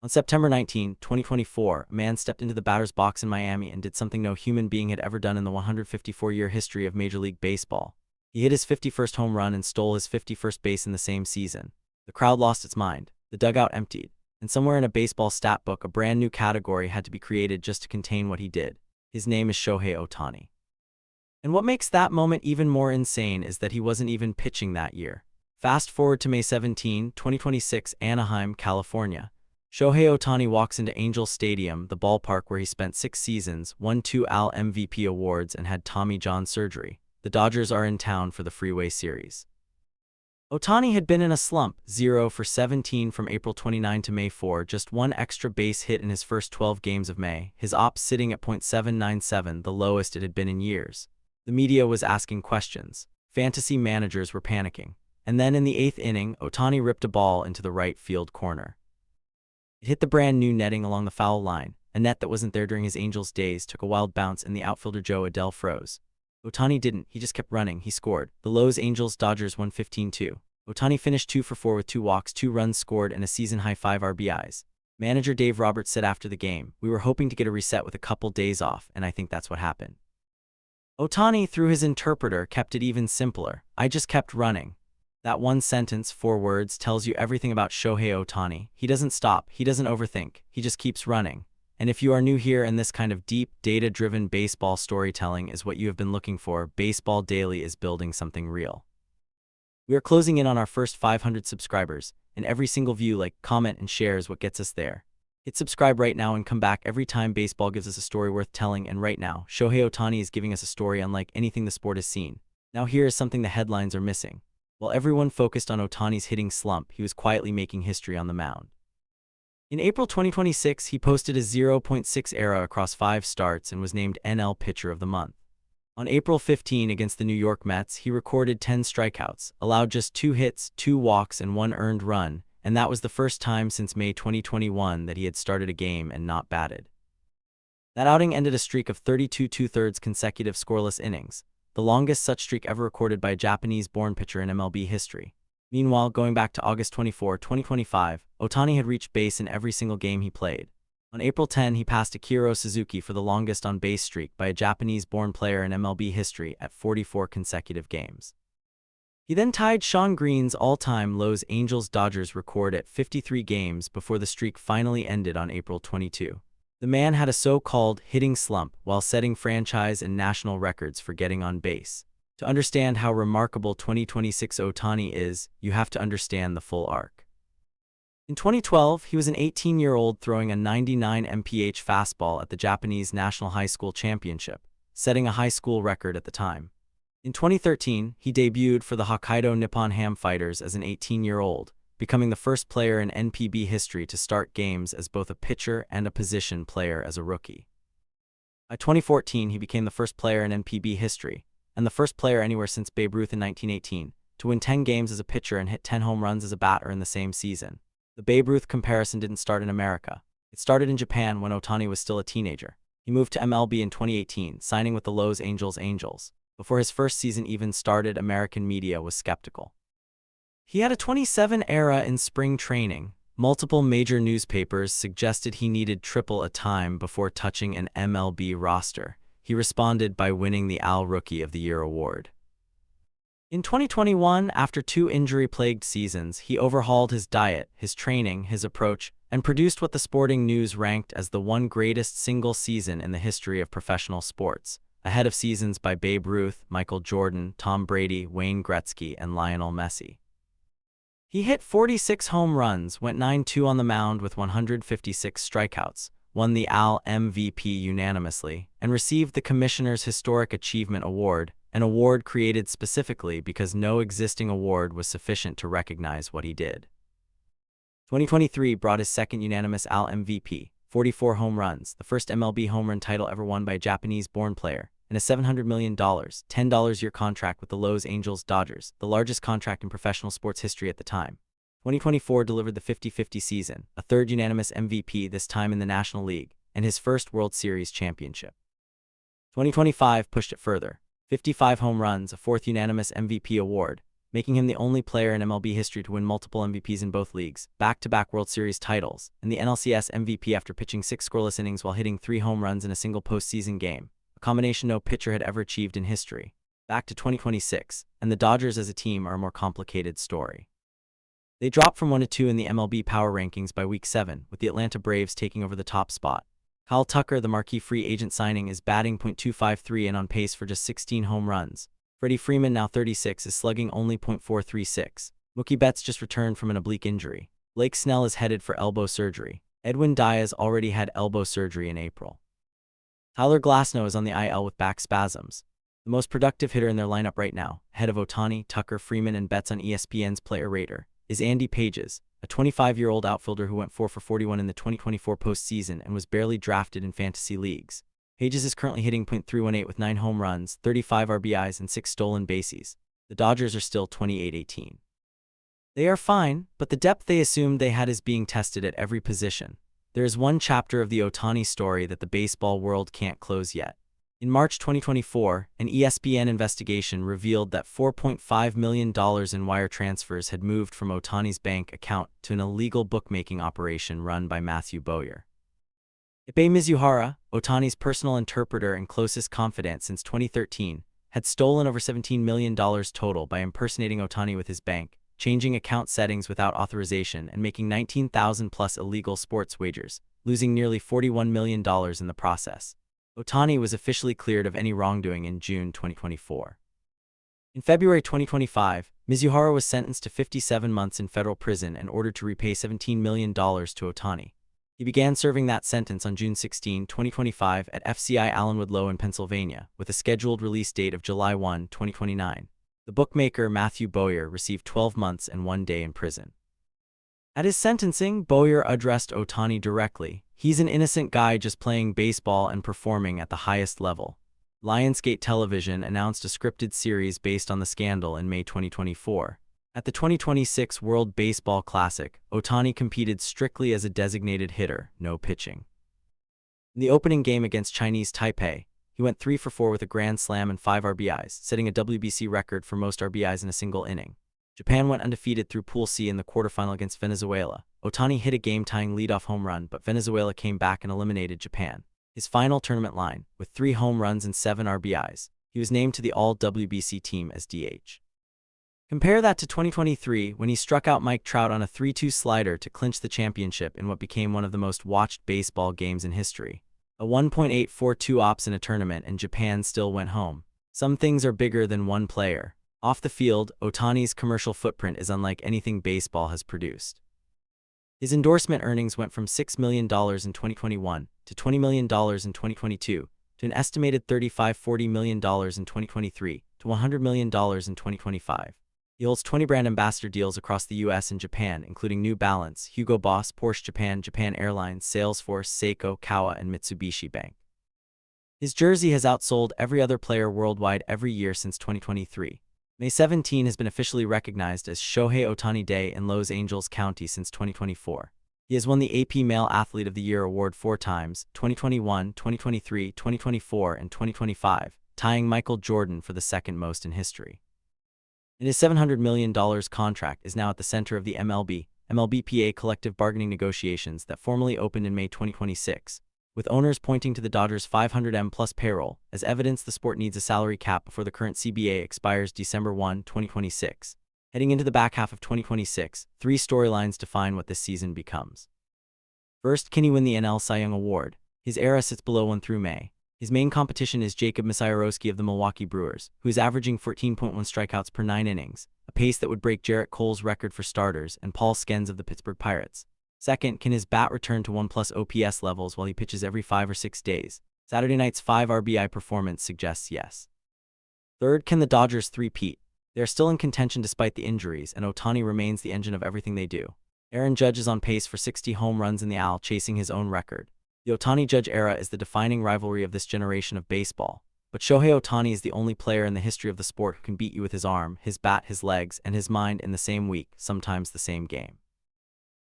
On September 19, 2024, a man stepped into the batter's box in Miami and did something no human being had ever done in the 154-year history of Major League Baseball. He hit his 51st home run and stole his 51st base in the same season. The crowd lost its mind. The dugout emptied. And somewhere in a baseball stat book, a brand new category had to be created just to contain what he did. His name is Shohei Ohtani. And what makes that moment even more insane is that he wasn't even pitching that year. Fast forward to May 17, 2026, Anaheim, California. Shohei Ohtani walks into Angels Stadium, the ballpark where he spent 6 seasons, won 2 AL MVP awards, and had Tommy John surgery. The Dodgers are in town for the Freeway Series. Ohtani had been in a slump, 0 for 17 from April 29 to May 4, just 1 extra base hit in his first 12 games of May, his OPS sitting at .797, the lowest it had been in years. The media was asking questions. Fantasy managers were panicking. And then in the 8th inning, Ohtani ripped a ball into the right field corner. It hit the brand new netting along the foul line, a net that wasn't there during his Angels days, took a wild bounce, and the outfielder Joe Adell froze. Ohtani didn't, he just kept running, he scored. The Los Angeles Dodgers won 15-2. Ohtani finished 2 for 4 with 2 walks, 2 runs scored, and a season-high 5 RBIs. Manager Dave Roberts said after the game, "We were hoping to get a reset with a couple days off, and I think that's what happened." Ohtani, through his interpreter, kept it even simpler. "I just kept running." That one sentence, 4 words, tells you everything about Shohei Ohtani. He doesn't stop, he doesn't overthink, he just keeps running. And if you are new here and this kind of deep, data-driven baseball storytelling is what you have been looking for, Baseball Daily is building something real. We are closing in on our first 500 subscribers, and every single view, like, comment, and share is what gets us there. Hit subscribe right now and come back every time baseball gives us a story worth telling, and right now, Shohei Ohtani is giving us a story unlike anything the sport has seen. Now here is something the headlines are missing. While everyone focused on Ohtani's hitting slump, he was quietly making history on the mound. In April 2026, he posted a 0.6 ERA across 5 starts and was named NL Pitcher of the Month. On April 15 against the New York Mets, he recorded 10 strikeouts, allowed just 2 hits, 2 walks, and 1 earned run, and that was the first time since May 2021 that he had started a game and not batted. That outing ended a streak of 32 2/3 consecutive scoreless innings, the longest such streak ever recorded by a Japanese-born pitcher in MLB history. Meanwhile, going back to August 24, 2025, Ohtani had reached base in every single game he played. On April 10, he passed Akira Suzuki for the longest on-base streak by a Japanese-born player in MLB history at 44 consecutive games. He then tied Shawn Green's all-time Los Angeles Dodgers record at 53 games before the streak finally ended on April 22. The man had a so-called hitting slump while setting franchise and national records for getting on base. To understand how remarkable 2026 Ohtani is, you have to understand the full arc. In 2012, he was an 18-year-old throwing a 99 mph fastball at the Japanese National High School Championship, setting a high school record at the time. In 2013, he debuted for the Hokkaido Nippon Ham Fighters as an 18-year-old, becoming the first player in NPB history to start games as both a pitcher and a position player as a rookie. By 2014, he became the first player in NPB history, and the first player anywhere since Babe Ruth in 1918, to win 10 games as a pitcher and hit 10 home runs as a batter in the same season. The Babe Ruth comparison didn't start in America. It started in Japan when Ohtani was still a teenager. He moved to MLB in 2018, signing with the Los Angeles Angels. Before his first season even started, American media was skeptical. He had a 27 ERA in spring training. Multiple major newspapers suggested he needed triple a time before touching an MLB roster. He responded by winning the AL Rookie of the Year award. In 2021, after 2 injury-plagued seasons, he overhauled his diet, his training, his approach, and produced what the Sporting News ranked as the one greatest single season in the history of professional sports, ahead of seasons by Babe Ruth, Michael Jordan, Tom Brady, Wayne Gretzky, and Lionel Messi. He hit 46 home runs, went 9-2 on the mound with 156 strikeouts, won the AL MVP unanimously, and received the Commissioner's Historic Achievement Award, an award created specifically because no existing award was sufficient to recognize what he did. 2023 brought his second unanimous AL MVP, 44 home runs, the first MLB home run title ever won by a Japanese-born player, and a $700 million, $10-year contract with the Los Angeles Dodgers, the largest contract in professional sports history at the time. 2024 delivered the 50-50 season, a third unanimous MVP, this time in the National League, and his first World Series championship. 2025 pushed it further. 55 home runs, a fourth unanimous MVP award, making him the only player in MLB history to win multiple MVPs in both leagues, back-to-back World Series titles, and the NLCS MVP after pitching 6 scoreless innings while hitting 3 home runs in a single postseason game, a combination no pitcher had ever achieved in history. Back to 2026, and the Dodgers as a team are a more complicated story. They dropped from 1 to 2 in the MLB power rankings by Week 7, with the Atlanta Braves taking over the top spot. Kyle Tucker, the marquee free agent signing, is batting .253 and on pace for just 16 home runs. Freddie Freeman, now 36, is slugging only .436. Mookie Betts just returned from an oblique injury. Blake Snell is headed for elbow surgery. Edwin Diaz already had elbow surgery in April. Tyler Glasnow is on the IL with back spasms. The most productive hitter in their lineup right now, ahead of Ohtani, Tucker, Freeman, and Betts on ESPN's Player Rater, is Andy Pages, a 25-year-old outfielder who went 4 for 41 in the 2024 postseason and was barely drafted in fantasy leagues. Pages is currently hitting .318 with 9 home runs, 35 RBIs, and 6 stolen bases. The Dodgers are still 28-18. They are fine, but the depth they assumed they had is being tested at every position. There is one chapter of the Ohtani story that the baseball world can't close yet. In March 2024, an ESPN investigation revealed that $4.5 million in wire transfers had moved from Ohtani's bank account to an illegal bookmaking operation run by Matthew Bowyer. Ippei Mizuhara, Ohtani's personal interpreter and closest confidant since 2013, had stolen over $17 million total by impersonating Ohtani with his bank, changing account settings without authorization, and making 19,000+ illegal sports wagers, losing nearly $41 million in the process. Ohtani was officially cleared of any wrongdoing in June 2024. In February 2025, Mizuhara was sentenced to 57 months in federal prison and ordered to repay $17 million to Ohtani. He began serving that sentence on June 16, 2025 at FCI Allenwood Low in Pennsylvania, with a scheduled release date of July 1, 2029. The bookmaker Matthew Bowyer received 12 months and 1 day in prison. At his sentencing, Bowyer addressed Ohtani directly. "He's an innocent guy just playing baseball and performing at the highest level." Lionsgate Television announced a scripted series based on the scandal in May 2024. At the 2026 World Baseball Classic, Ohtani competed strictly as a designated hitter, no pitching. In the opening game against Chinese Taipei, he went 3 for 4 with a grand slam and 5 RBIs, setting a WBC record for most RBIs in a single inning. Japan went undefeated through Pool C in the quarterfinal against Venezuela. Ohtani hit a game-tying leadoff home run, but Venezuela came back and eliminated Japan. His final tournament line, with 3 home runs and 7 RBIs, he was named to the All-WBC team as DH. Compare that to 2023, when he struck out Mike Trout on a 3-2 slider to clinch the championship in what became one of the most watched baseball games in history. A 1.842 ops in a tournament, and Japan still went home. Some things are bigger than one player. Off the field, Ohtani's commercial footprint is unlike anything baseball has produced. His endorsement earnings went from $6 million in 2021 to $20 million in 2022 to an estimated $35–40 million in 2023 to $100 million in 2025. He holds 20 brand ambassador deals across the US and Japan, including New Balance, Hugo Boss, Porsche Japan, Japan Airlines, Salesforce, Seiko, Kawa, and Mitsubishi Bank. His jersey has outsold every other player worldwide every year since 2023. May 17 has been officially recognized as Shohei Ohtani Day in Los Angeles County since 2024. He has won the AP Male Athlete of the Year award 4 times, 2021, 2023, 2024, and 2025, tying Michael Jordan for the second most in history. And his $700 million contract is now at the center of the MLB-PA collective bargaining negotiations that formally opened in May 2026. With owners pointing to the Dodgers' $500 payroll as evidence the sport needs a salary cap before the current CBA expires December 1, 2026. Heading into the back half of 2026, 3 storylines define what this season becomes. First, can he win the NL Cy Young Award? His era sits below 1 through May. His main competition is Jacob Misiorowski of the Milwaukee Brewers, who is averaging 14.1 strikeouts per 9 innings, a pace that would break Jarrett Cole's record for starters, and Paul Skenes of the Pittsburgh Pirates. Second, can his bat return to 1+ OPS levels while he pitches every 5 or 6 days? Saturday night's 5 RBI performance suggests yes. Third, can the Dodgers three-peat? They are still in contention despite the injuries, and Ohtani remains the engine of everything they do. Aaron Judge is on pace for 60 home runs in the AL, chasing his own record. The Ohtani-Judge era is the defining rivalry of this generation of baseball, but Shohei Ohtani is the only player in the history of the sport who can beat you with his arm, his bat, his legs, and his mind in the same week, sometimes the same game.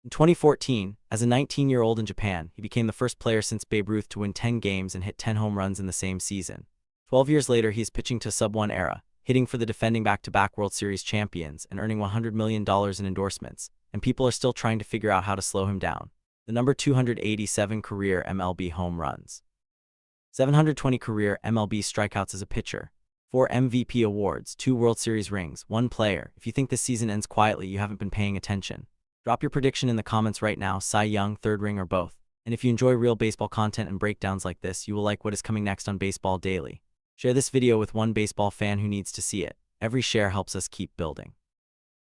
In 2014, as a 19-year-old in Japan, he became the first player since Babe Ruth to win 10 games and hit 10 home runs in the same season. 12 years later, he is pitching to a sub-1 era, hitting for the defending back-to-back World Series champions and earning $100 million in endorsements, and people are still trying to figure out how to slow him down. The number 287 career MLB home runs. 720 career MLB strikeouts as a pitcher. 4 MVP awards, 2 World Series rings, 1 player. If you think this season ends quietly, you haven't been paying attention. Drop your prediction in the comments right now, Cy Young, third ring, or both. And if you enjoy real baseball content and breakdowns like this, you will like what is coming next on Baseball Daily. Share this video with one baseball fan who needs to see it. Every share helps us keep building.